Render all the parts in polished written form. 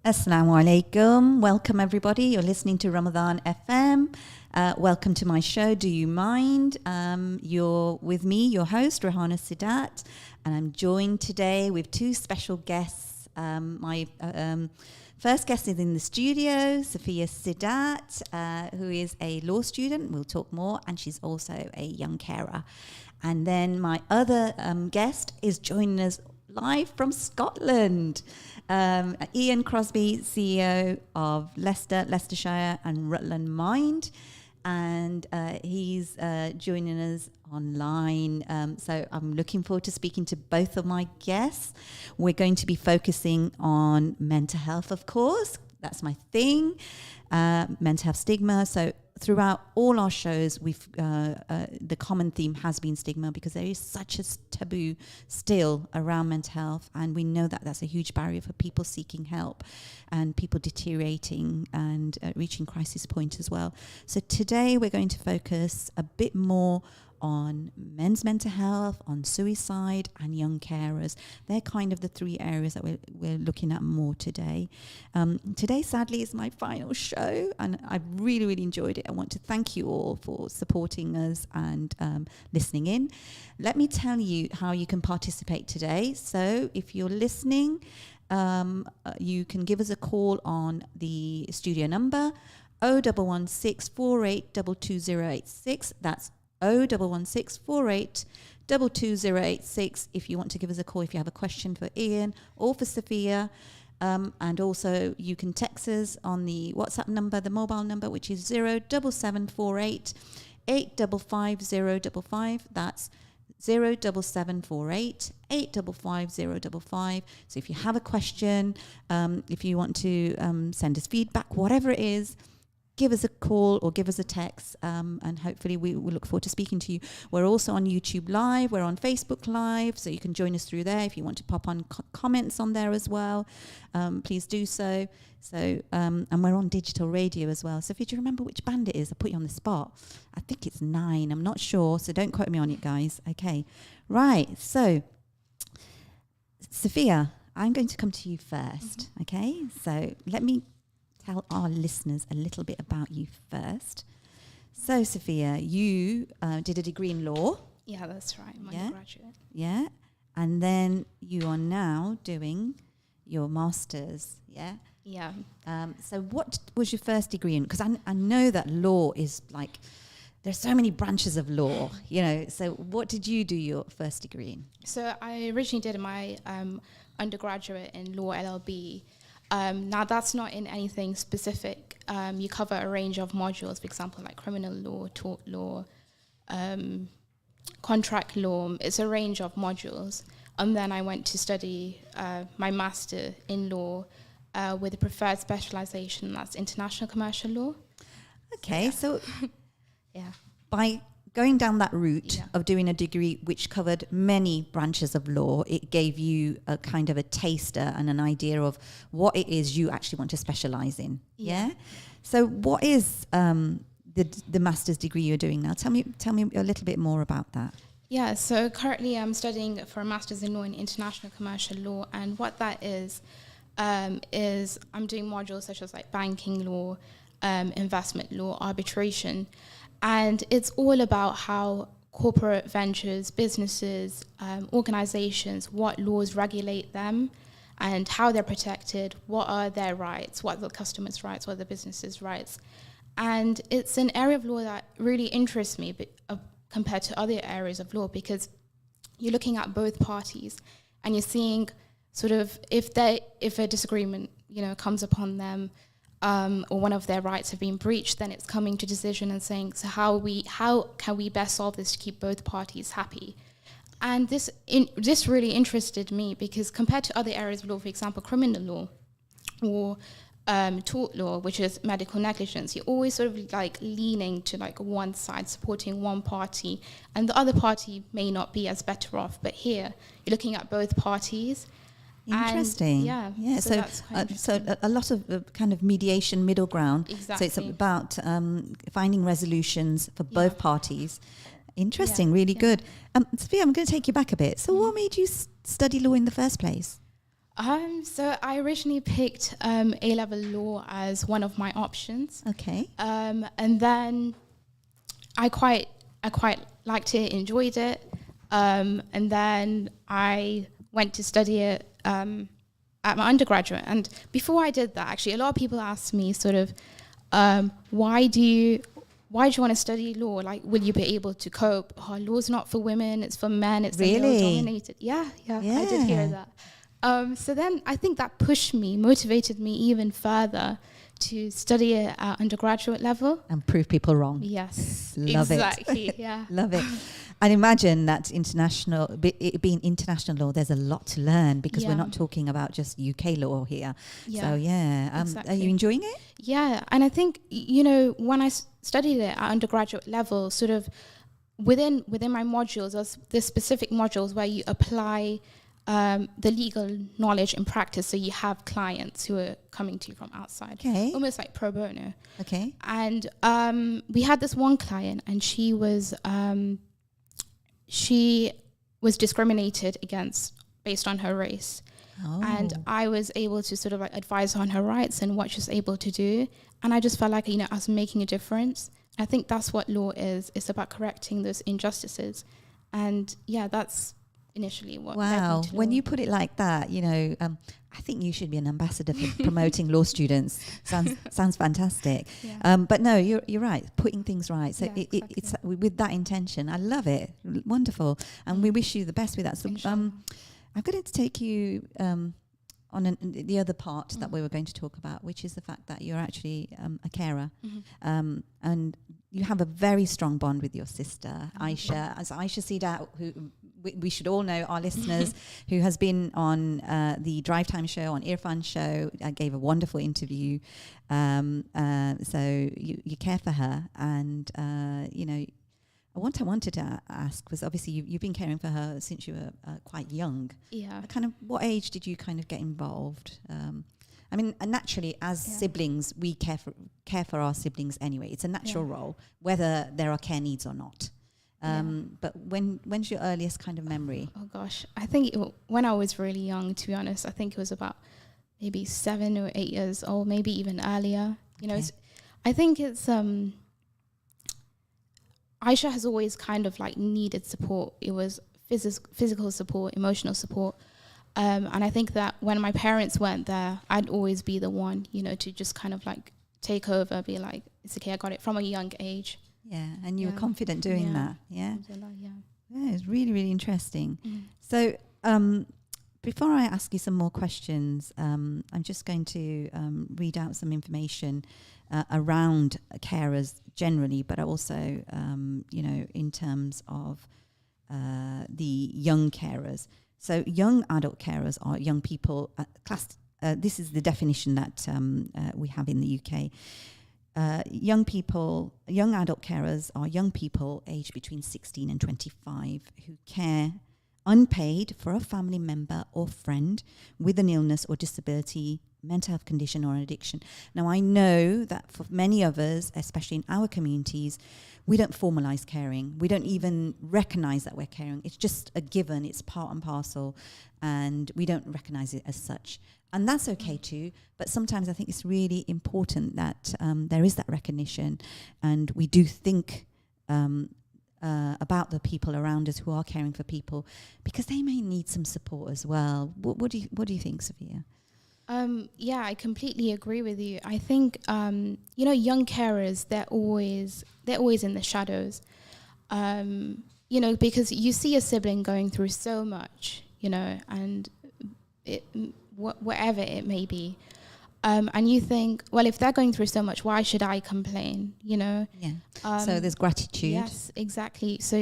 Assalamu alaikum. Welcome everybody. You're listening to Ramadan FM. Welcome to my show, Do You Mind? You're with me, your host, Rehana Sidat, and I'm joined today with two special guests. My first guest is in the studio, Saffiya Seedat, who is a law student. We'll talk more, and she's also a young carer. And then my other guest is joining us live from Scotland. Iain Crosbie, CEO of Leicester, Leicestershire and Rutland Mind, and he's joining us online. So I'm looking forward to speaking to both of my guests. We're going to be focusing on mental health, of course. That's my thing. Mental health stigma. So throughout all our shows, the common theme has been stigma, because there is such a taboo still around mental health, and we know that that's a huge barrier for people seeking help and people deteriorating and reaching crisis point as well. So today we're going to focus a bit more on men's mental health, on suicide, and young carers. They're kind of the three areas that we're looking at more today. Today, sadly, is my final show, and I've really, really enjoyed it. I want to thank you all for supporting us and listening in. Let me tell you how you can participate today. So if you're listening, you can give us a call on the studio number 0116 48 22086. That's 0116 48 22086 if you want to give us a call, if you have a question for Iain or for Sophia. And also you can text us on the WhatsApp number, the mobile number, which is 07748 855 055. That's 07748 855 055. So if you have a question, if you want to send us feedback, whatever it is, give us a call or give us a text, and hopefully we will look forward to speaking to you. We're also on YouTube Live. We're on Facebook Live, so you can join us through there. If you want to pop on comments on there as well, please do so. So, and we're on digital radio as well. So if you remember which band it is, I put you on the spot. I think it's 9. I'm not sure, so don't quote me on it, guys. Okay. Right. So, Sophia, I'm going to come to you first. Mm-hmm. Okay. So let me tell our listeners a little bit about you first. So, Sophia, you did a degree in law. Yeah, that's right. I'm a graduate. Yeah. And then you are now doing your master's. Yeah. Yeah. So what was your first degree in? Because I know that law is like, there's so many branches of law, you know. So what did you do your first degree in? So I originally did my undergraduate in law LLB. Now, that's not in anything specific. You cover a range of modules, for example, like criminal law, tort law, contract law. It's a range of modules. And then I went to study my master in law with a preferred specialization, that's international commercial law. Okay, so yeah, by going down that route of doing a degree which covered many branches of law, it gave you a kind of a taster and an idea of what it is you actually want to specialize in. Yeah. So what is the master's degree you're doing now? Tell me a little bit more about that. Yeah, so currently I'm studying for a master's in law in international commercial law, and what that is I'm doing modules such as like banking law, investment law, arbitration. And it's all about how corporate ventures, businesses, organizations, what laws regulate them and how they're protected, what are their rights, what are the customers' rights, what are the businesses' rights. And it's an area of law that really interests me compared to other areas of law, because you're looking at both parties and you're seeing sort of if a disagreement, comes upon them, or one of their rights have been breached, then it's coming to decision and saying, so how can we best solve this to keep both parties happy? And this really interested me, because compared to other areas of law, for example, criminal law or tort law, which is medical negligence, you're always sort of like leaning to like one side, supporting one party, and the other party may not be as better off. But here, you're looking at both parties. Interesting. And yeah. So a lot of kind of mediation, middle ground. Exactly. So it's about finding resolutions for both parties. Interesting. Really good. Sophia, I'm going to take you back a bit. So what made you study law in the first place? So I originally picked A-level law as one of my options. Okay. And then I quite liked it, enjoyed it. And then I went to study it at my undergraduate. And before I did that, actually, a lot of people asked me sort of, why do you want to study law? Like, will you be able to cope? Oh, law's not for women, it's for men, it's Really? male-dominated. Yeah, I did hear that. So then I think that motivated me even further to study it at undergraduate level. And prove people wrong. Yes, Love exactly, it. yeah. Love it. And imagine that it being international law, there's a lot to learn because we're not talking about just UK law here. Yeah, so, yeah. exactly. Are you enjoying it? Yeah, and I think, when I studied it at undergraduate level, sort of within my modules, there's the specific modules where you apply the legal knowledge in practice. So you have clients who are coming to you from outside, almost like pro bono. Okay. And we had this one client, and she was discriminated against based on her race. Oh. And I was able to sort of like advise her on her rights and what she's able to do. And I just felt like, I was making a difference. I think that's what law is. It's about correcting those injustices. And yeah, that's initially what. Wow. When you put it like that, I think you should be an ambassador for promoting law students. Sounds fantastic. Yeah. But no, you're right. Putting things right. So exactly. it's with that intention. I love it. Wonderful. And we wish you the best with that. So I'm going to take you on the other part that we were going to talk about, which is the fact that you're actually a carer. Mm-hmm. And you have a very strong bond with your sister, Aisha. As Aisha Seedat, who we should all know, our listeners, who has been on the Drive Time show, on Irfan's show, gave a wonderful interview. So you care for her. And, what I wanted to ask was, obviously, you've been caring for her since you were quite young. Yeah. Kind of, what age did you kind of get involved? Naturally, as siblings, we care for our siblings anyway. It's a natural role, whether there are care needs or not. But when's your earliest kind of memory? Oh gosh, I think when I was really young, to be honest, I think it was about maybe 7 or 8 years old, maybe even earlier. I think it's Aisha has always kind of like needed support. It was physical support, emotional support. And I think that when my parents weren't there, I'd always be the one, to just kind of like take over, be like, it's okay, I got it from a young age. Yeah, and you were confident doing that. Yeah, it's really, really interesting. So before I ask you some more questions, I'm just going to read out some information around carers generally, but also, in terms of the young carers. So young adult carers are young people, this is the definition that we have in the UK. Young adult carers are young people aged between 16 and 25 who care unpaid for a family member or friend with an illness or disability, mental health condition or an addiction. Now, I know that for many of us, especially in our communities, we don't formalize caring. We don't even recognize that we're caring. It's just a given. It's part and parcel, and we don't recognize it as such. And that's okay too, but sometimes I think it's really important that there is that recognition, and we do think about the people around us who are caring for people, because they may need some support as well. What do you think, Sophia? Yeah, I completely agree with you. I think young carers, they're always in the shadows. Because you see a sibling going through so much, and whatever it may be. And you think, well, if they're going through so much, why should I complain, Yeah. So there's gratitude. Yes, exactly. So,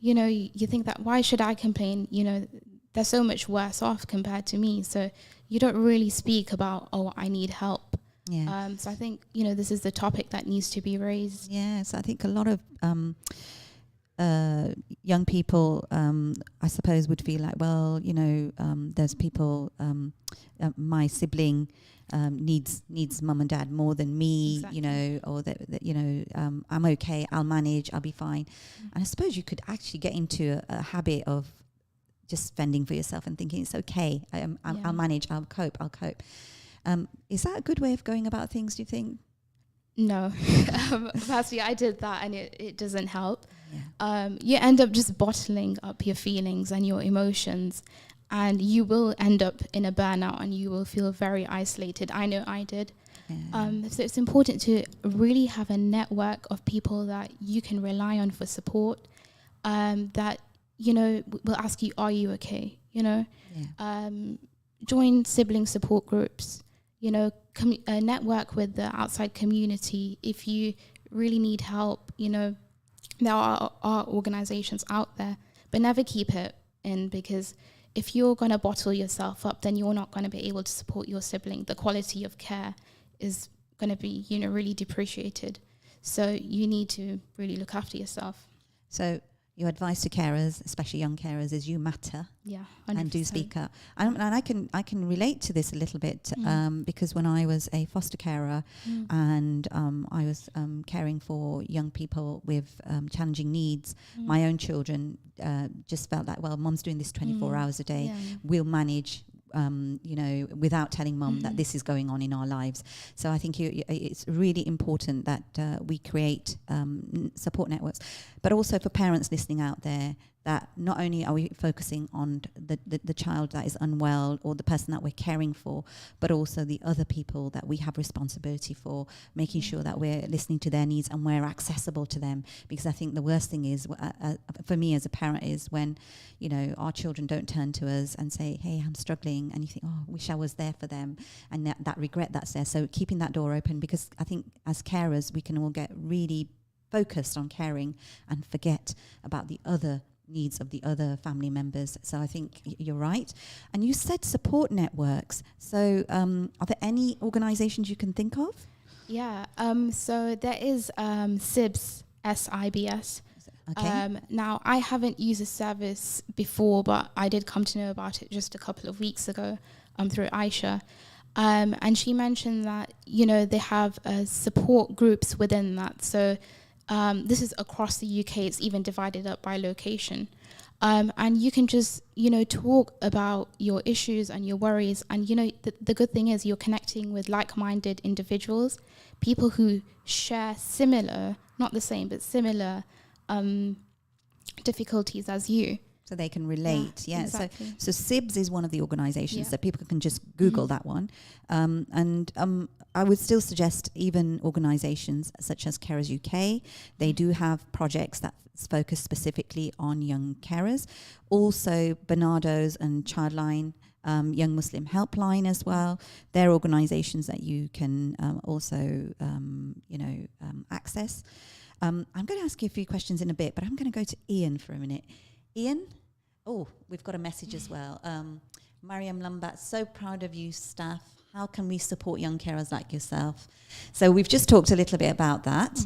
you think that, why should I complain? They're so much worse off compared to me. So you don't really speak about, I need help. Yeah. So I think, this is the topic that needs to be raised. Yes, I think a lot of young people, I suppose, would feel like, well, there's people, my sibling needs mum and dad more than me, exactly. Or that I'm okay, I'll manage, I'll be fine. And I suppose you could actually get into a habit of just fending for yourself and thinking it's okay, I'll manage, I'll cope. Is that a good way of going about things, do you think? No. Personally, I did that and it doesn't help. You end up just bottling up your feelings and your emotions, and you will end up in a burnout and you will feel very isolated. I know I did. So it's important to really have a network of people that you can rely on for support, that, you know, will ask you, are you okay? You know, join sibling support groups, you know, network with the outside community. If you really need help, you know, there are organizations out there, but never keep it in, because if you're going to bottle yourself up, then you're not going to be able to support your sibling. The quality of care is going to be, you know, really depreciated. So you need to really look after yourself. So your advice to carers, especially young carers, is you matter. Yeah, 100%. And do speak up. And I can relate to this a little bit, because when I was a foster carer and I was caring for young people with challenging needs, my own children just felt that, well, Mum's doing this 24 hours a day. We'll manage. You know, without telling Mum that this is going on in our lives. So I think it's really important that we create support networks, but also for parents listening out there, that not only are we focusing on the child that is unwell or the person that we're caring for, but also the other people that we have responsibility for, making sure that we're listening to their needs and we're accessible to them. Because I think the worst thing is, for me as a parent, is when, you know, our children don't turn to us and say, hey, I'm struggling, and you think, oh, I wish I was there for them, and that regret that's there. So keeping that door open, because I think as carers we can all get really focused on caring and forget about the other needs of the other family members. So I think you're right. And you said support networks. So are there any organizations you can think of? Yeah. So there is SIBS, SIBS. Okay. Now, I haven't used a service before, but I did come to know about it just a couple of weeks ago through Aisha. And she mentioned that, you know, they have support groups within that. So this is across the UK. It's even divided up by location. And you can just, you know, talk about your issues and your worries. And, you know, the good thing is you're connecting with like-minded individuals, people who share similar, not the same, but similar difficulties as you. So they can relate. Yeah. Exactly. So SIBS is one of the organizations that people can just Google that one. And I would still suggest even organizations such as Carers UK. They do have projects that focus specifically on young carers. Also Bernardo's and Childline, Young Muslim Helpline as well. They're organizations that you can also, access. I'm going to ask you a few questions in a bit, but I'm going to go to Iain for a minute. Iain? Oh, we've got a message as well. Mariam Lumbat, so proud of you, staff. How can we support young carers like yourself? So we've just talked a little bit about that.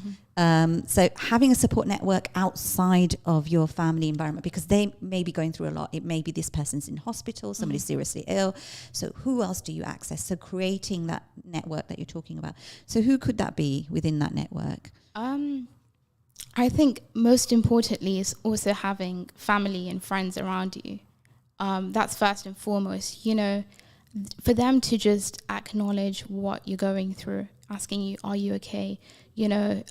So having a support network outside of your family environment, because they may be going through a lot. It may be this person's in hospital, somebody's seriously ill. So who else do you access? So creating that network that you're talking about. So who could that be within that network? I think most importantly is also having family and friends around you. That's first and foremost, you know, for them to just acknowledge what you're going through, asking you, are you okay? You know,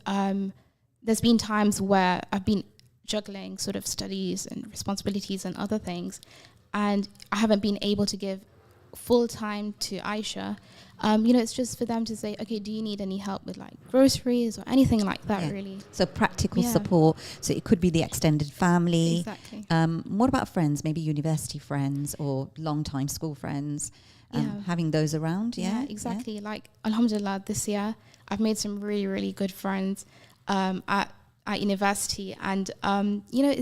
there's been times where I've been juggling sort of studies and responsibilities and other things, and I haven't been able to give full time to Aisha. You know, it's just for them to say, okay, do you need any help with like groceries or anything like that, really? So practical support. So it could be the extended family. Exactly. What about friends, maybe university friends or long-time school friends? Having those around, exactly. Like, alhamdulillah, this year I've made some really, really good friends at university, and you know,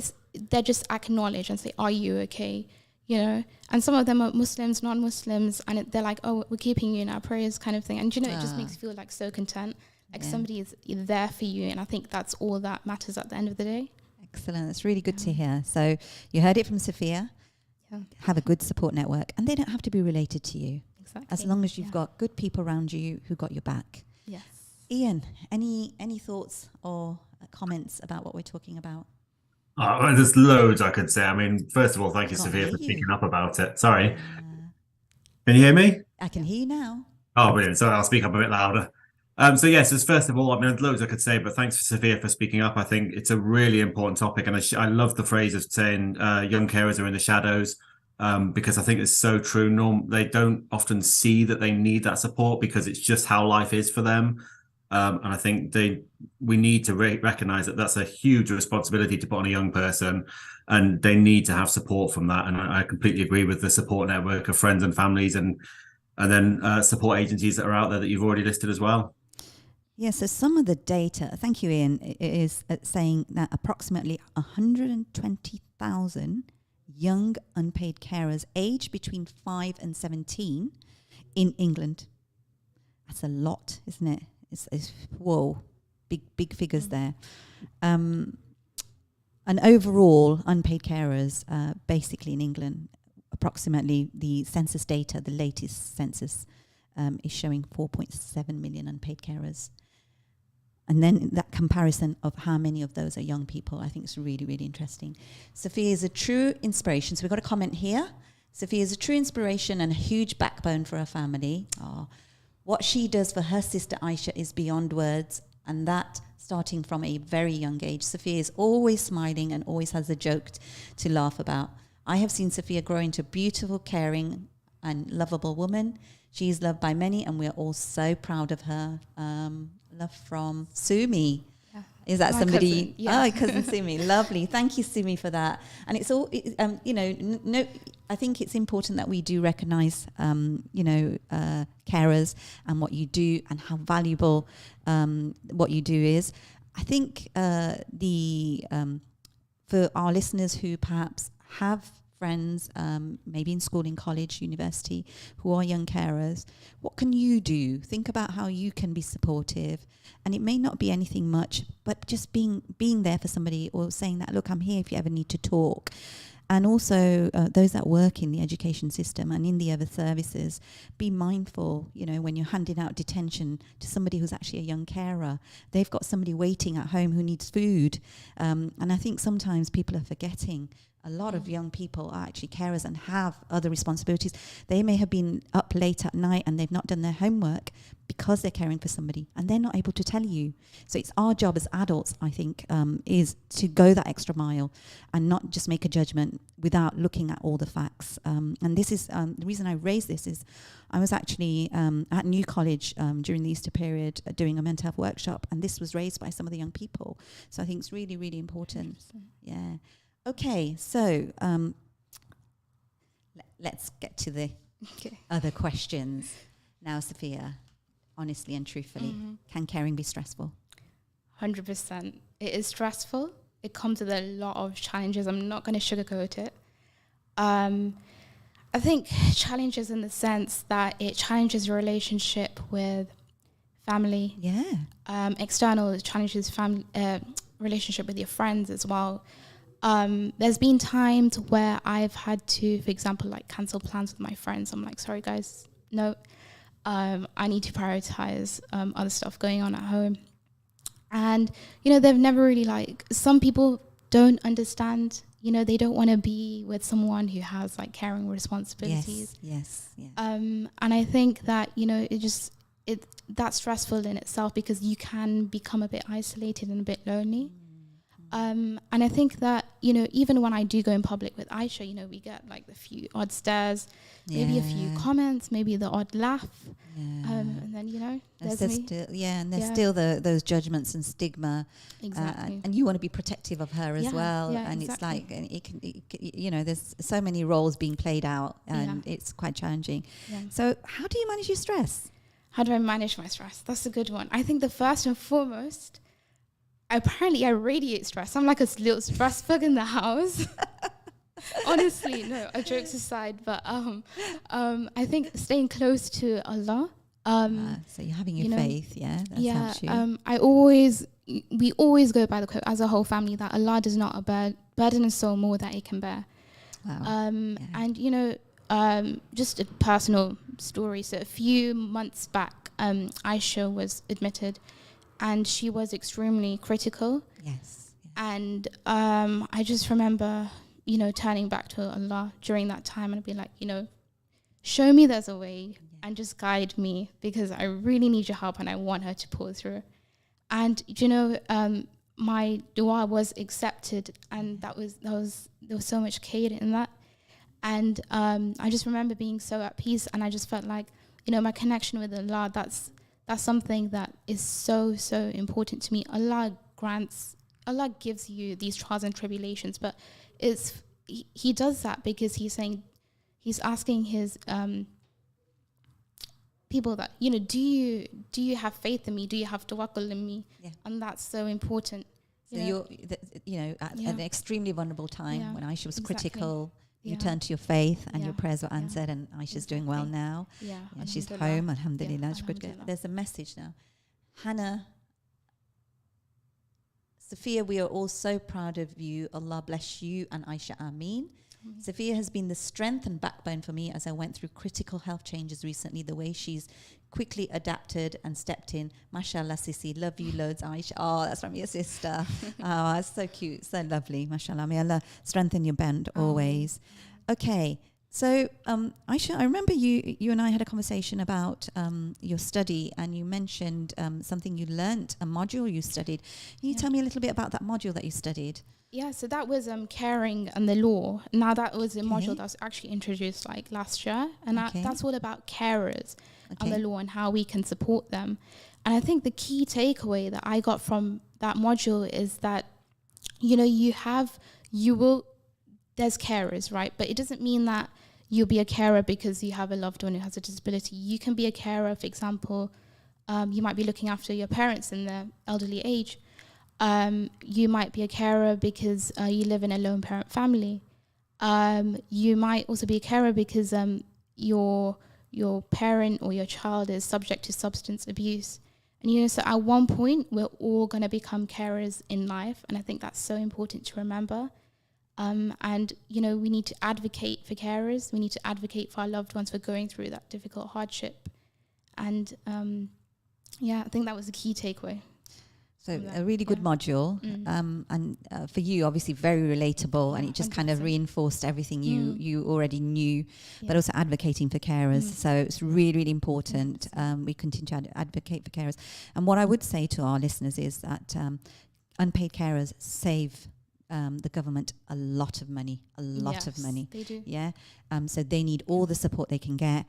they're just acknowledge and say, are you okay? You know, and some of them are Muslims, non-Muslims, and they're like, oh, we're keeping you in our prayers, kind of thing. And you know, it just makes you feel like so content, like somebody is there for you, and I think that's all that matters at the end of the day. Excellent. That's really good to hear. So you heard it from Sophia. Have a good support network, and they don't have to be related to you. Exactly. As long as you've got good people around you who got your back. Yes. Iain, any thoughts or comments about what we're talking about? Well, there's loads I could say. I mean, first of all, thank I you, can't Sophia, hear for you. speaking up about it. Sorry. Uh, Can you hear me? I can hear you now. Oh, brilliant. Sorry, I'll speak up a bit louder. So yes, as first of all, I mean, there's loads I could say, but thanks for Sophia for speaking up. I think it's a really important topic, and I love the phrase of saying young carers are in the shadows, because I think it's so true. They don't often see that they need that support because it's just how life is for them, and I think we need to recognize that that's a huge responsibility to put on a young person, and they need to have support from that. And I completely agree with the support network of friends and families and then support agencies that are out there that you've already listed as well. Yeah, so some of the data, thank you, Iain, is saying that approximately 120,000 young unpaid carers aged between 5 and 17 in England. That's a lot, isn't it? It's whoa, big figures there. And overall, unpaid carers, basically in England, approximately the census data, the latest census, is showing 4.7 million unpaid carers. And then that comparison of how many of those are young people, I think is really, really interesting. Sophia is a true inspiration. So we've got a comment here. Sophia is a true inspiration and a huge backbone for her family. Oh, what she does for her sister Aisha is beyond words, and that starting from a very young age. Sophia is always smiling and always has a joke to laugh about. I have seen Sophia grow into a beautiful, caring and lovable woman. She is loved by many, and we're all so proud of her. Love from Sumi. Yeah. Is that My somebody? cousin, yeah. Oh, cousin Sumi. Lovely. Thank you, Sumi, for that. And it's all, no. I think it's important that we do recognise, carers and what you do and how valuable what you do is. I think for our listeners who perhaps have friends, maybe in school, in college, university, who are young carers, what can you do? Think about how you can be supportive. And it may not be anything much, but just being there for somebody, or saying that, look, I'm here if you ever need to talk. And also those that work in the education system and in the other services, be mindful, when you're handing out detention to somebody who's actually a young carer. They've got somebody waiting at home who needs food. And I think sometimes people are forgetting a lot of young people are actually carers and have other responsibilities. They may have been up late at night and they've not done their homework because they're caring for somebody, and they're not able to tell you. So it's our job as adults, I think, is to go that extra mile and not just make a judgment without looking at all the facts. And this is the reason I raised this is I was actually at New College during the Easter period doing a mental health workshop, and this was raised by some of the young people. So I think it's really, really important. Yeah. Okay, so let's get to the other questions. Now, Sophia, honestly and truthfully, can caring be stressful? 100%. It is stressful. It comes with a lot of challenges. I'm not going to sugarcoat it. I think challenges in the sense that it challenges your relationship with family. Yeah. External challenges relationship with your friends as well. There's been times where I've had to, for example, like cancel plans with my friends. I'm like, sorry guys, no, I need to prioritize other stuff going on at home. And, they've never really some people don't understand, they don't want to be with someone who has caring responsibilities. Yes. And I think that, that's stressful in itself because you can become a bit isolated and a bit lonely. And I think that, even when I do go in public with Aisha, we get the few odd stares, maybe a few comments, maybe the odd laugh. Yeah. And then, there's me. There's still those judgments and stigma. Exactly. And you want to be protective of her as well. Yeah, and exactly. it's there's so many roles being played out, and it's quite challenging. Yeah. So how do you manage your stress? How do I manage my stress? That's a good one. I think the first and foremost, apparently I radiate stress. I'm like a little stress bug in the house. Honestly, no, jokes aside, but I think staying close to Allah. So you're having your faith, that helps you. We always go by the quote as a whole family that Allah does not burden a soul more than it can bear. Wow. And just a personal story. So a few months back, Aisha was admitted, and she was extremely critical. Yes. And I just remember, turning back to Allah during that time and be like, show me there's a way and just guide me, because I really need your help and I want her to pull through. And my dua was accepted, and there was so much khair in that. And I just remember being so at peace, and I just felt like, my connection with Allah, that's something that is so, so important to me. Allah gives you these trials and tribulations, but he does that because he's asking his people that, do you have faith in me? Do you have tawakkul in me? Yeah. And that's so important. So you're at an extremely vulnerable time when Aisha was critical. You turned to your faith and your prayers were answered, and Aisha's doing well now. Yeah, she's home, alhamdulillah. Yeah, It's good. There's a message now. Hannah, Sophia, we are all so proud of you. Allah bless you and Aisha, Ameen. Sophia has been the strength and backbone for me as I went through critical health changes recently. The way she's quickly adapted and stepped in. Mashallah, Sissy. Love you loads, Aisha. Oh, that's from your sister. Oh, that's so cute. So lovely. Mashallah. May Allah strengthen your band always. Okay. So, Aisha, I remember you and I had a conversation about your study, and you mentioned something you learnt, a module you studied. Can you tell me a little bit about that module that you studied? Yeah, so that was caring and the law. Now, that was a module that was actually introduced last year, and that's all about carers and the law and how we can support them. And I think the key takeaway that I got from that module is that, there's carers, right? But it doesn't mean that you'll be a carer because you have a loved one who has a disability. You can be a carer, for example, you might be looking after your parents in their elderly age. You might be a carer because you live in a lone parent family. You might also be a carer because your parent or your child is subject to substance abuse. And so at one point we're all going to become carers in life, and I think that's so important to remember. And we need to advocate for carers. We need to advocate for our loved ones for going through that difficult hardship. And I think that was the key takeaway. So a really good module, and for you, obviously very relatable, and it just 100%. Kind of reinforced everything you already knew, but also advocating for carers. So it's really, really important. We continue to advocate for carers. And what I would say to our listeners is that unpaid carers save the government a lot of money, of money. They do. Yeah. So they need all the support they can get.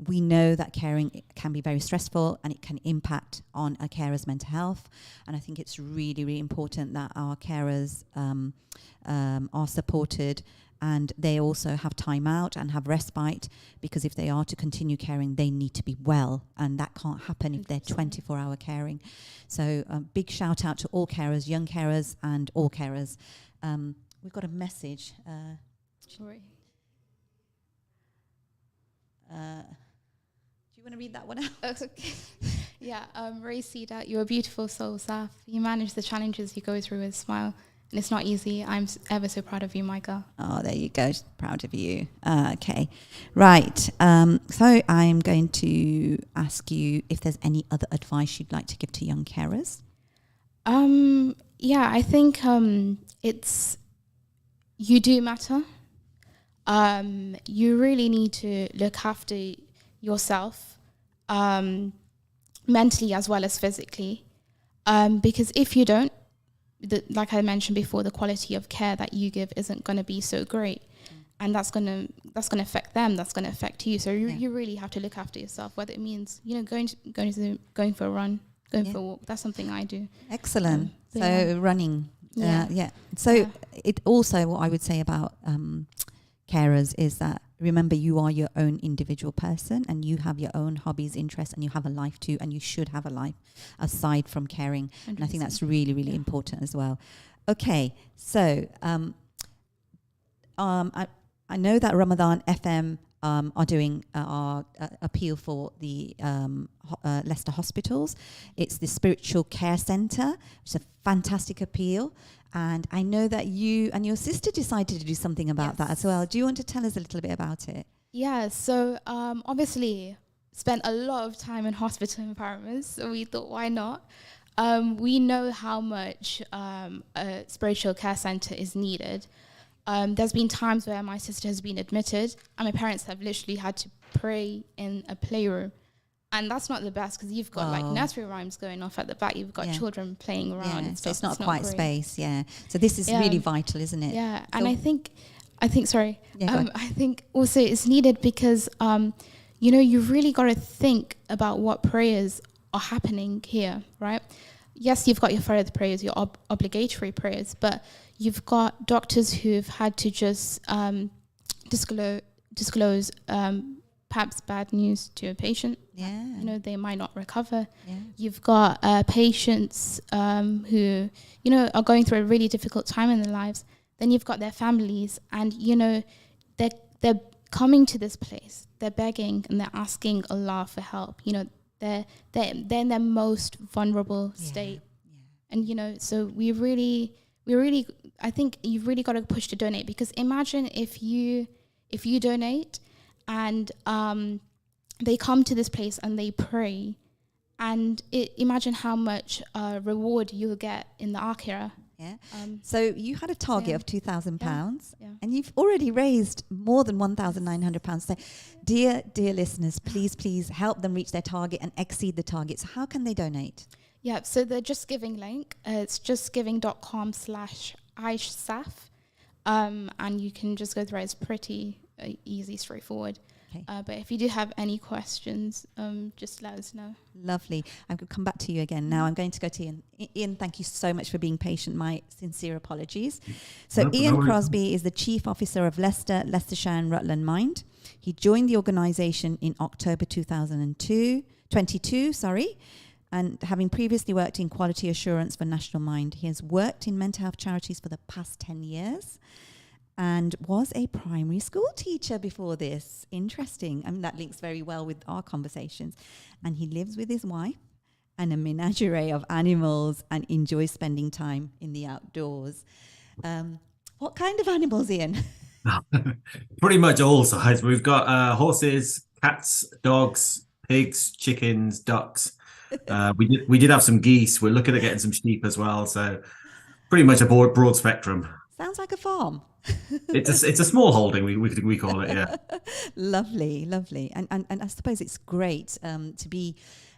We know that caring can be very stressful, and it can impact on a carer's mental health. And I think it's really, really important that our carers are supported, and they also have time out and have respite, because if they are to continue caring, they need to be well, and that can't happen if they're 24-hour caring. So big shout out to all carers, young carers and all carers. We've got a message. Sorry. Do you want to read that one out? Okay. Yeah, Seedat, you're a beautiful soul, Saf. You manage the challenges you go through with a smile, and it's not easy. I'm ever so proud of you, my girl. Oh, there you go. Proud of you. Okay. Right. So I'm going to ask you if there's any other advice you'd like to give to young carers. I think it's, you do matter. You really need to look after yourself, mentally as well as physically, because if you don't, like I mentioned before, the quality of care that you give isn't going to be so great, and that's going to affect them. That's going to affect you. So you really have to look after yourself. Whether it means going for a run, going for a walk. That's something I do. Excellent. Running. So it also, what I would say about carers is that, remember, you are your own individual person, and you have your own hobbies, interests, and you have a life too, and you should have a life aside from caring. 100%. And I think that's really, really important as well. Okay, so I know that Ramadan FM are doing our appeal for the Leicester hospitals. It's the Spiritual Care Centre, which is a fantastic appeal. And I know that you and your sister decided to do something about that as well. Do you want to tell us a little bit about it? Yeah, so obviously spent a lot of time in hospital environments, so we thought, why not? We know how much a spiritual care centre is needed. There's been times where my sister has been admitted and my parents have literally had to pray in a playroom. And that's not the best because you've got like nursery rhymes going off at the back. You've got children playing around. Yeah, And so stuff. it's not quite great. space. Yeah. So this is really vital, isn't it? Yeah. So And I think, sorry. Yeah, I think also it's needed because, you know, you've really got to think about what prayers are happening here, right? Yes, you've got your fard prayers, your obligatory prayers, but you've got doctors who've had to just disclose perhaps bad news to a patient. Yeah. You know, they might not recover. Yeah. You've got patients who, you know, are going through a really difficult time in their lives. Then you've got their families and, you know, they're coming to this place. They're begging and they're asking Allah for help. You know, they're in their most vulnerable state. Yeah. And, you know, so we really, I think you've really got to push to donate, because imagine if you donate and they come to this place and they pray, and imagine how much reward you'll get in the akhirah. Yeah. So you had a target of £2,000 Yeah. and you've already raised more than £1,900. So dear listeners, please help them reach their target and exceed the target. So how can they donate? Yeah, so the Just Giving link, it's justgiving.com/aishsaf. And you can just go through it. It's pretty easy, straightforward. Okay. But if you do have any questions, just let us know. Lovely. I'm going to come back to you again now. I'm going to go to Iain. Iain, thank you so much for being patient. My sincere apologies. So Iain Crosby is the Chief Officer of Leicester, Leicestershire and Rutland Mind. He joined the organisation in October 2022, and having previously worked in quality assurance for National Mind, he has worked in mental health charities for the past 10 years. And was a primary school teacher before this. Interesting. I mean, that links very well with our conversations. And he lives with his wife and a menagerie of animals and enjoys spending time in the outdoors. What kind of animals, Iain? Pretty much all sides. We've got horses, cats, dogs, pigs, chickens, ducks. We did have some geese. We're looking at getting some sheep as well. So pretty much a broad spectrum. Sounds like a farm. It's a small holding, we call it, yeah. Lovely. And I suppose it's great to be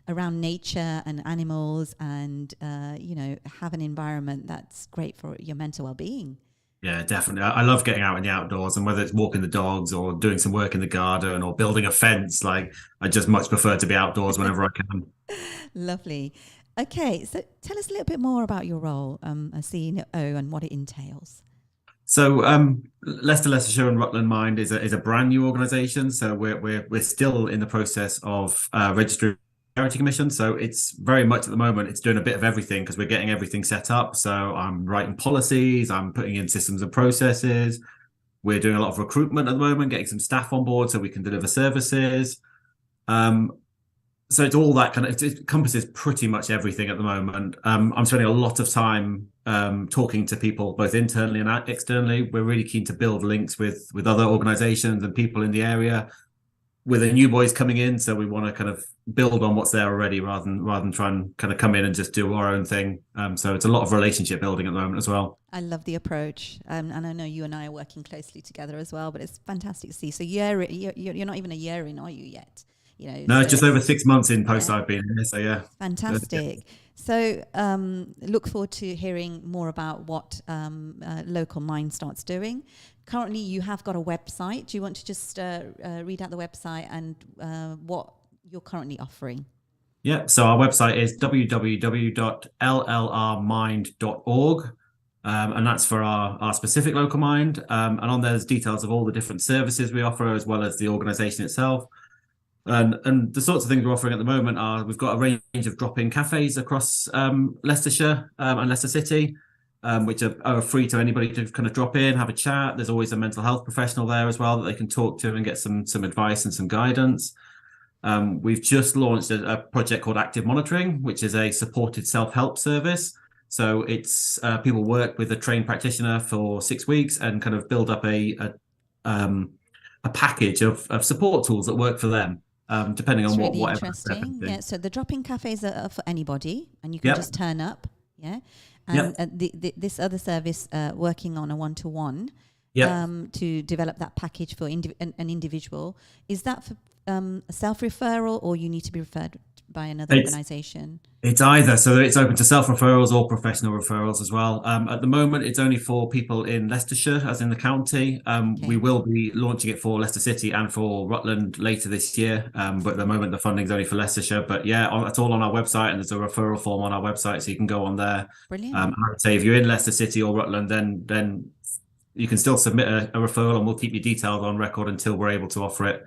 around nature and animals and, you know, have an environment that's great for your mental well-being. Yeah, definitely. I love getting out in the outdoors, and whether it's walking the dogs or doing some work in the garden or building a fence, like I just much prefer to be outdoors whenever I can. Lovely. Okay, so tell us a little bit more about your role as CEO and what it entails. So Leicester, Leicestershire and Rutland Mind is a brand new organisation. So we're still in the process of registering Charity Commission. So it's very much at the moment, it's doing a bit of everything because we're getting everything set up. So I'm writing policies, I'm putting in systems and processes. We're doing a lot of recruitment at the moment, getting some staff on board so we can deliver services. So it's all that kind of, it encompasses pretty much everything at the moment. I'm spending a lot of time talking to people, both internally and externally. We're really keen to build links with other organisations and people in the area. With the new boys coming in, so we want to kind of build on what's there already rather than try and kind of come in and just do our own thing. So it's a lot of relationship building at the moment as well. I love the approach, and I know you and I are working closely together as well. But it's fantastic to see. So you're not even a year in, are you yet? You know, no, it's just over 6 months in post I've been here, so yeah. Fantastic. So look forward to hearing more about what Local Mind starts doing. Currently, you have got a website. Do you want to just read out the website and what you're currently offering? Yeah, so our website is www.llrmind.org. And that's for our specific Local Mind. And on there's details of all the different services we offer, as well as the organisation itself. And the sorts of things we're offering at the moment are, we've got a range of drop-in cafes across Leicestershire and Leicester City, which are free to anybody to kind of drop in, have a chat. There's always a mental health professional there as well that they can talk to and get some advice and some guidance. We've just launched a project called Active Monitoring, which is a supported self-help service. So it's people work with a trained practitioner for 6 weeks and kind of build up a package of support tools that work for them. depending It's on really whatever. interesting. Yeah. So the drop-in cafes are for anybody, and you can just turn up. Yeah. And this other service working on a one-to-one to develop that package for an individual. Is that for self-referral, or you need to be referred by another organisation? It's either. So it's open to self-referrals or professional referrals as well. At the moment, it's only for people in Leicestershire, as in the county. We will be launching it for Leicester City and for Rutland later this year. But at the moment, the funding's only for Leicestershire. But it's all on our website, and there's a referral form on our website, so you can go on there. Brilliant. I would say if you're in Leicester City or Rutland, then you can still submit a referral, and we'll keep your details on record until we're able to offer it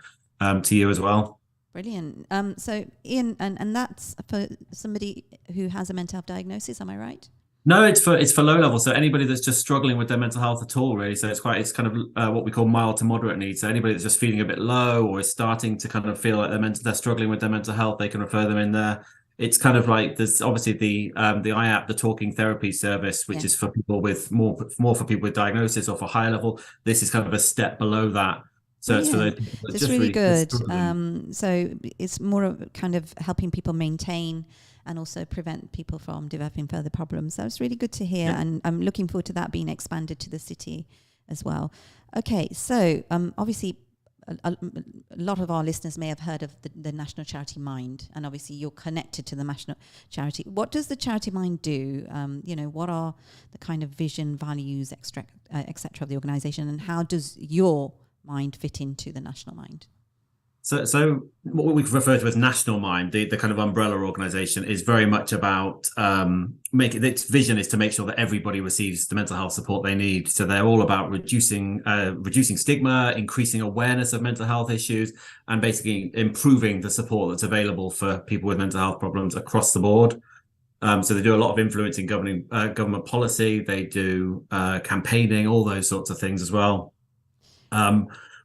to you as well. Brilliant. So Iain, and that's for somebody who has a mental health diagnosis, am I right? No, it's for low level. So anybody that's just struggling with their mental health at all, really. So it's kind of what we call mild to moderate needs. So anybody that's just feeling a bit low or is starting to kind of feel like they're struggling with their mental health, they can refer them in there. It's kind of like there's obviously the IAP, the talking therapy service, which is for people with more for people with diagnosis or for higher level. This is kind of a step below that. So it's for those people that's it's just really good. So it's more of kind of helping people maintain and also prevent people from developing further problems. So it's really good to hear, and I'm looking forward to that being expanded to the city as well. Okay, so obviously a lot of our listeners may have heard of the National Charity Mind, and obviously you're connected to the National Charity. What does the Charity Mind do? What are the kind of vision, values, et cetera of the organisation, and how does your mind fit into the National Mind? So what we refer to as National Mind, the kind of umbrella organisation, is very much about its vision is to make sure that everybody receives the mental health support they need. So they're all about reducing stigma, increasing awareness of mental health issues, and basically improving the support that's available for people with mental health problems across the board. So they do a lot of influencing government policy. They do campaigning, all those sorts of things as well.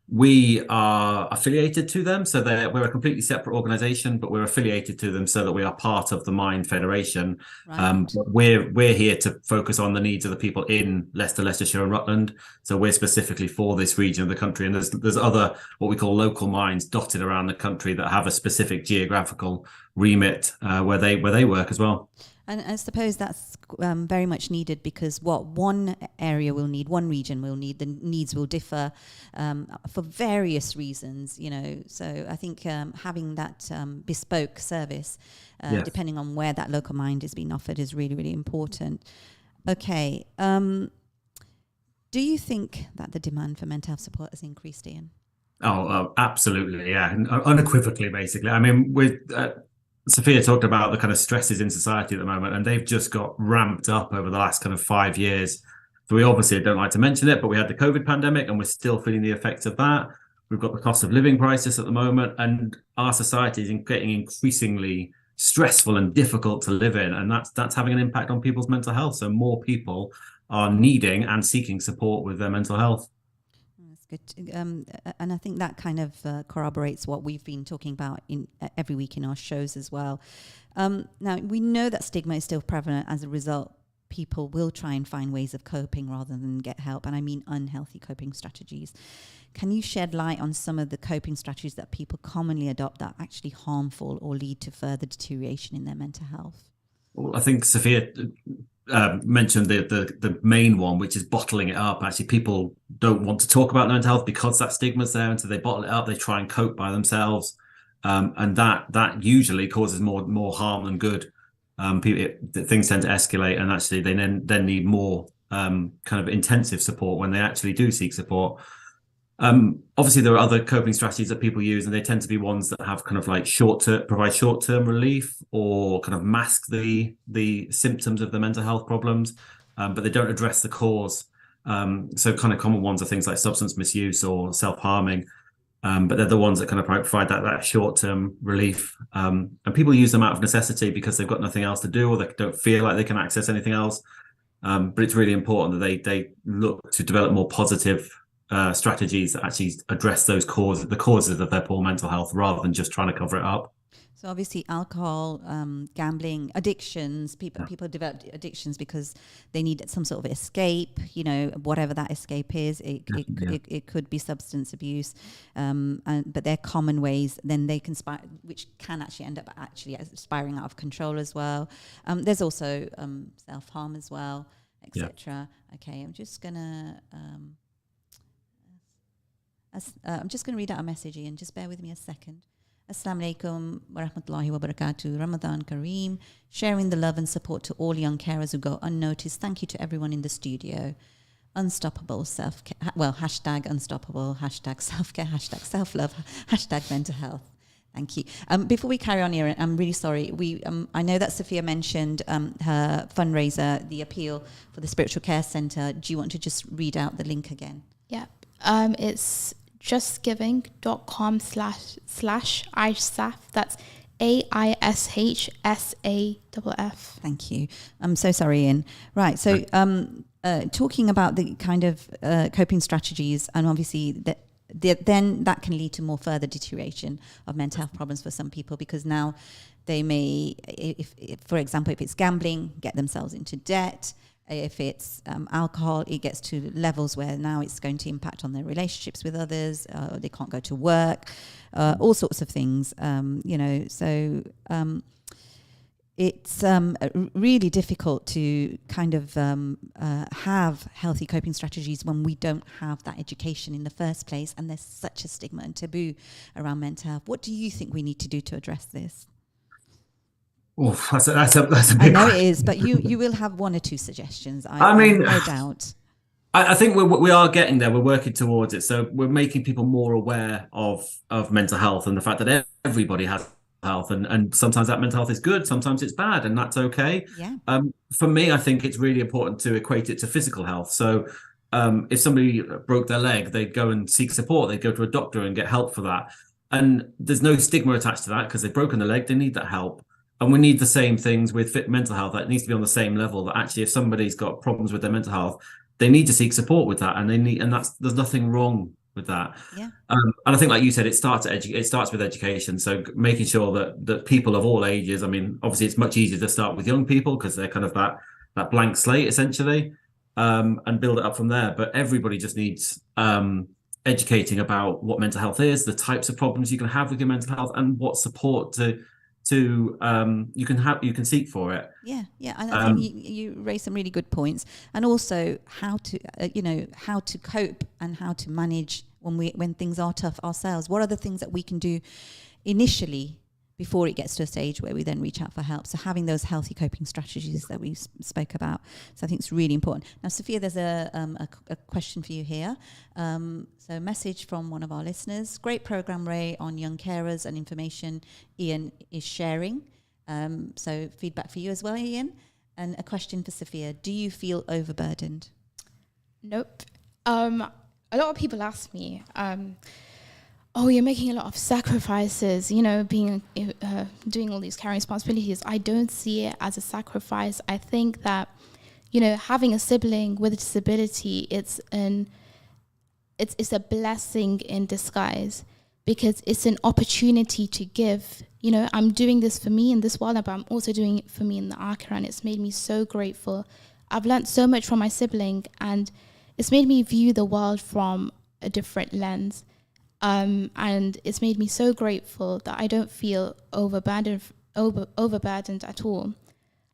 We are affiliated to them, so we're a completely separate organisation, but we're affiliated to them so that we are part of the Mind Federation. Right. We're here to focus on the needs of the people in Leicester, Leicestershire, and Rutland. So we're specifically for this region of the country, and there's other what we call local minds dotted around the country that have a specific geographical remit where they work as well. And I suppose that's very much needed, because what one area will need, one region will need, the needs will differ for various reasons, So I think having that bespoke service, depending on where that local mind is being offered, is really, really important. Okay. Do you think that the demand for mental health support has increased, Iain? Oh, absolutely. Yeah. Unequivocally, basically. I mean, Sophia talked about the kind of stresses in society at the moment, and they've just got ramped up over the last kind of 5 years. So we obviously don't like to mention it, but we had the COVID pandemic, and we're still feeling the effects of that. We've got the cost of living crisis at the moment, and our society is getting increasingly stressful and difficult to live in, and that's having an impact on people's mental health. So more people are needing and seeking support with their mental health. Good. And I think that kind of corroborates what we've been talking about in every week in our shows as well. Now, we know that stigma is still prevalent. As a result, people will try and find ways of coping rather than get help. And I mean unhealthy coping strategies. Can you shed light on some of the coping strategies that people commonly adopt that are actually harmful or lead to further deterioration in their mental health? Well, I think Sophia mentioned the main one, which is bottling it up. Actually, people don't want to talk about mental health because that stigma's there, and so they bottle it up. They try and cope by themselves, and that usually causes more harm than good. Things tend to escalate, and actually they then need more kind of intensive support when they actually do seek support. Obviously, there are other coping strategies that people use, and they tend to be ones that have kind of like provide short-term relief or kind of mask the symptoms of the mental health problems, but they don't address the cause. So kind of common ones are things like substance misuse or self-harming, but they're the ones that kind of provide that short-term relief. And people use them out of necessity because they've got nothing else to do, or they don't feel like they can access anything else. But it's really important that they look to develop more positive strategies that actually address the causes of their poor mental health, rather than just trying to cover it up. So obviously alcohol, gambling, addictions, people develop addictions because they need some sort of escape, whatever that escape is. It could be substance abuse, but they're common ways. Then they can which can actually end up spiraling out of control as well. There's also self-harm as well, etc. Okay, I'm just gonna read out a message, Iain. Just bear with me a second. Assalamu alaikum wa rahmatullahi wa barakatuh. Ramadan Karim. Sharing the love and support to all young carers who go unnoticed. Thank you to everyone in the studio. Unstoppable self-care. Hashtag unstoppable. Hashtag self-care. Hashtag self-love. Hashtag mental health. Thank you. Before we carry on here, I'm really sorry. I know that Sophia mentioned her fundraiser, the appeal for the Spiritual Care Centre. Do you want to just read out the link again? Yeah. It's justgiving.com/ISAF. That's AISHSAFF. Thank you. I'm so sorry, Iain. Right. So talking about the kind of coping strategies, and obviously then that can lead to more further deterioration of mental health problems for some people, because now they may, if for example, if it's gambling, get themselves into debt. If it's alcohol, it gets to levels where now it's going to impact on their relationships with others. They can't go to work, all sorts of things, So it's really difficult to kind of have healthy coping strategies when we don't have that education in the first place, and there's such a stigma and taboo around mental health. What do you think we need to do to address this? Oh, that's a big I know it is, but you will have one or two suggestions. I mean, no doubt. I think we are getting there. We're working towards it. So we're making people more aware of mental health and the fact that everybody has health, and sometimes that mental health is good, sometimes it's bad, and that's okay. Yeah. For me, I think it's really important to equate it to physical health. So if somebody broke their leg, they'd go and seek support. They'd go to a doctor and get help for that. And there's no stigma attached to that because they've broken the leg. They need that help. And we need the same things with fit mental health. That needs to be on the same level. That actually, if somebody's got problems with their mental health, they need to seek support with that, and there's nothing wrong with that. Yeah. And I think, like you said, it starts with education. So making sure that people of all ages. I mean, obviously, it's much easier to start with young people because they're kind of that blank slate essentially, and build it up from there. But everybody just needs educating about what mental health is, the types of problems you can have with your mental health, and what support you can seek for it. Yeah, and I think you raised some really good points, and also how to cope and how to manage when things are tough ourselves. What are the things that we can do initially before it gets to a stage where we then reach out for help? So having those healthy coping strategies that we spoke about. So I think it's really important. Now, Sophia, there's a question for you here. So a message from one of our listeners. Great program, Ray, on young carers and information Iain is sharing. So feedback for you as well, Iain. And a question for Sophia. Do you feel overburdened? Nope. A lot of people ask me, oh, you're making a lot of sacrifices, doing all these caring responsibilities. I don't see it as a sacrifice. I think that, having a sibling with a disability, it's a blessing in disguise, because it's an opportunity to give. I'm doing this for me in this world, but I'm also doing it for me in the Akhirah, and it's made me so grateful. I've learned so much from my sibling, and it's made me view the world from a different lens. And it's made me so grateful that I don't feel overburdened at all.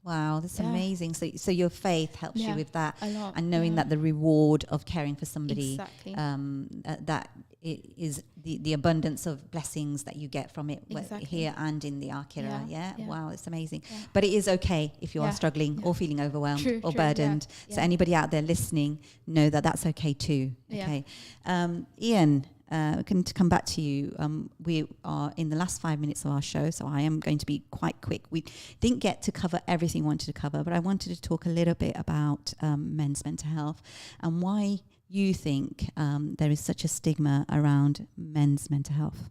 Wow, that's amazing. So your faith helps you with that, a lot, and knowing that the reward of caring for somebody, exactly. That it is the abundance of blessings that you get from it, Exactly. here and in the Akhirah. Yeah. Wow, it's amazing. Yeah. But it is okay if you are struggling or feeling overwhelmed or burdened. Yeah. So anybody out there listening, know that that's okay too. Okay, Iain. Can come back to you. We are in the last 5 minutes of our show, so I am going to be quite quick. We didn't get to cover everything we wanted to cover, but I wanted to talk a little bit about men's mental health and why you think there is such a stigma around men's mental health.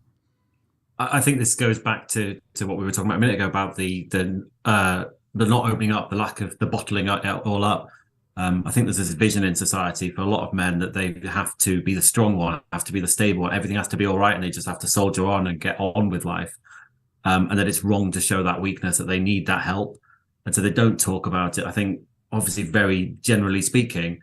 I think this goes back to what we were talking about a minute ago about the not opening up, the lack of the bottling it all up. I think there's this vision in society for a lot of men that they have to be the strong one, have to be the stable one, everything has to be all right, and they just have to soldier on and get on with life. and that it's wrong to show that weakness, that they need that help. And so they don't talk about it. I think, obviously, very generally speaking,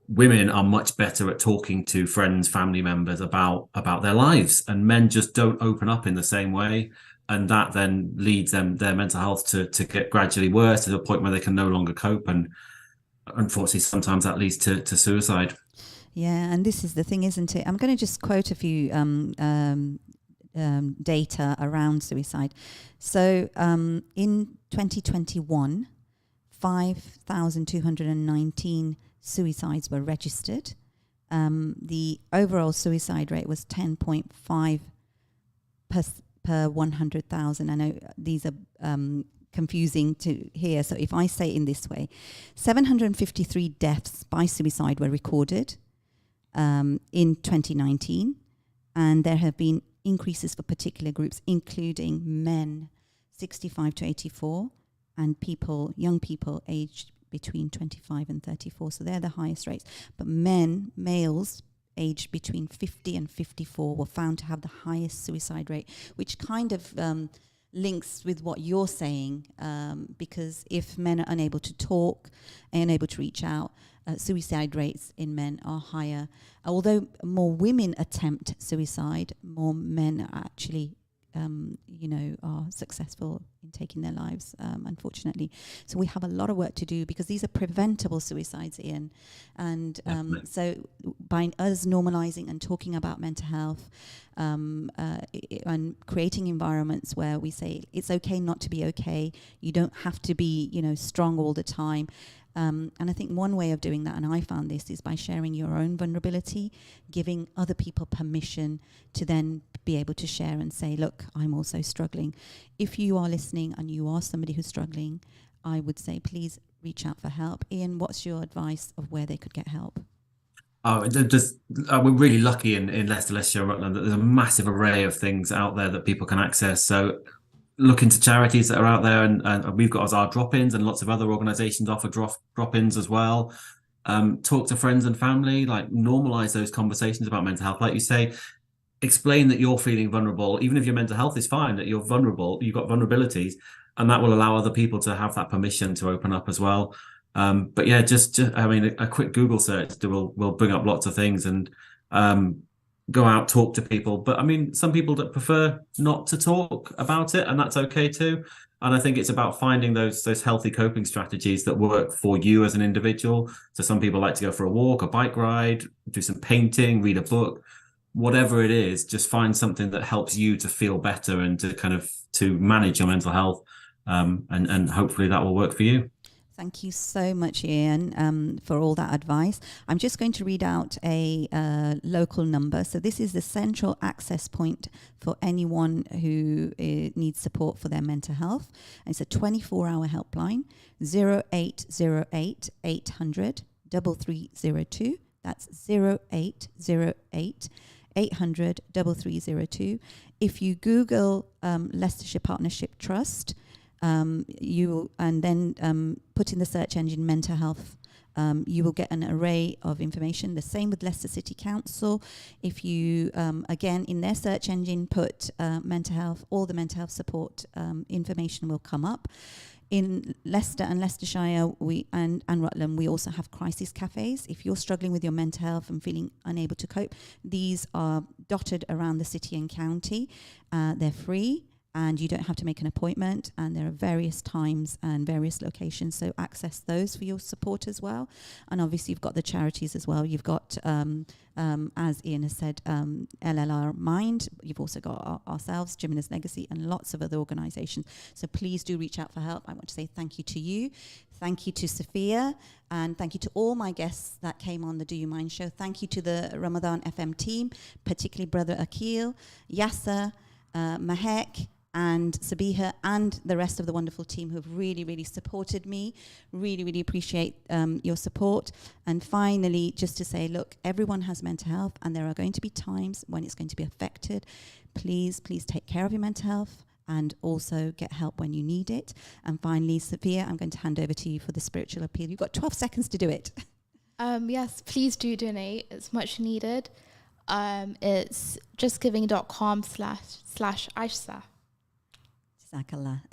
women are much better at talking to friends, family members about their lives, and men just don't open up in the same way. And that then leads their mental health to get gradually worse to the point where they can no longer cope. And unfortunately, sometimes that leads to suicide. Yeah, and this is the thing, isn't it? I'm going to just quote a few data around suicide. So in 2021, 5,219 suicides were registered. The overall suicide rate was 10.5 per 100,000. I know these are confusing to hear. So if I say it in this way, 753 deaths by suicide were recorded in 2019. And there have been increases for particular groups, including men 65 to 84 and young people aged between 25 and 34. So they're the highest rates. But males aged between 50 and 54 were found to have the highest suicide rate, which kind of links with what you're saying, because if men are unable to talk and unable to reach out, suicide rates in men are higher. Although more women attempt suicide, more men are actually are successful in taking their lives, unfortunately. So we have a lot of work to do, because these are preventable suicides, Iain. And so by us normalising and talking about mental health, and creating environments where we say it's okay not to be okay, you don't have to be, strong all the time. And I think one way of doing that, and I found this, is by sharing your own vulnerability, giving other people permission to then be able to share and say, look, I'm also struggling. If you are listening and you are somebody who's struggling, I would say, please reach out for help. Iain, what's your advice of where they could get help? We're really lucky in Leicester, Leicestershire, Rutland, that there's a massive array of things out there that people can access. So look into charities that are out there, and we've got our drop-ins, and lots of other organisations offer drop-ins as well. Talk to friends and family, like normalise those conversations about mental health. Like you say, explain that you're feeling vulnerable, even if your mental health is fine, that you're vulnerable, you've got vulnerabilities, and that will allow other people to have that permission to open up as well. But yeah, just a quick Google search will bring up lots of things, and go out, talk to people. But some people that prefer not to talk about it, and that's okay too. And I think it's about finding those healthy coping strategies that work for you as an individual. So some people like to go for a walk, a bike ride, do some painting, read a book, whatever it is. Just find something that helps you to feel better and to manage your mental health, and hopefully that will work for you. Thank you so much, Iain, for all that advice. I'm just going to read out a local number. So this is the central access point for anyone who needs support for their mental health. And it's a 24-hour helpline, 0808 800 3302. That's 0808 800 3302. If you Google Leicestershire Partnership Trust, you will, and then put in the search engine mental health, you will get an array of information. The same with Leicester City Council. If you, again, in their search engine, put mental health, all the mental health support information will come up. In Leicester and Leicestershire and Rutland, we also have crisis cafes. If you're struggling with your mental health and feeling unable to cope, these are dotted around the city and county. They're free, and you don't have to make an appointment, and there are various times and various locations, so access those for your support as well. And obviously you've got the charities as well. You've got, as Iain has said, LLR Mind. You've also got ourselves, Jamila's Legacy, and lots of other organisations. So please do reach out for help. I want to say thank you to you. Thank you to Sophia, and thank you to all my guests that came on the Do You Mind show. Thank you to the Ramadan FM team, particularly Brother Akil, Yasser, Mahek, and Sabiha, and the rest of the wonderful team who have really, really supported me. Really, really appreciate your support. And finally, just to say, look, everyone has mental health, and there are going to be times when it's going to be affected. Please, please take care of your mental health, and also get help when you need it. And finally, Sophia, I'm going to hand over to you for the spiritual appeal. You've got 12 seconds to do it. Yes, please do donate. It's much needed. It's justgiving.com/Aisha. Jazakallah.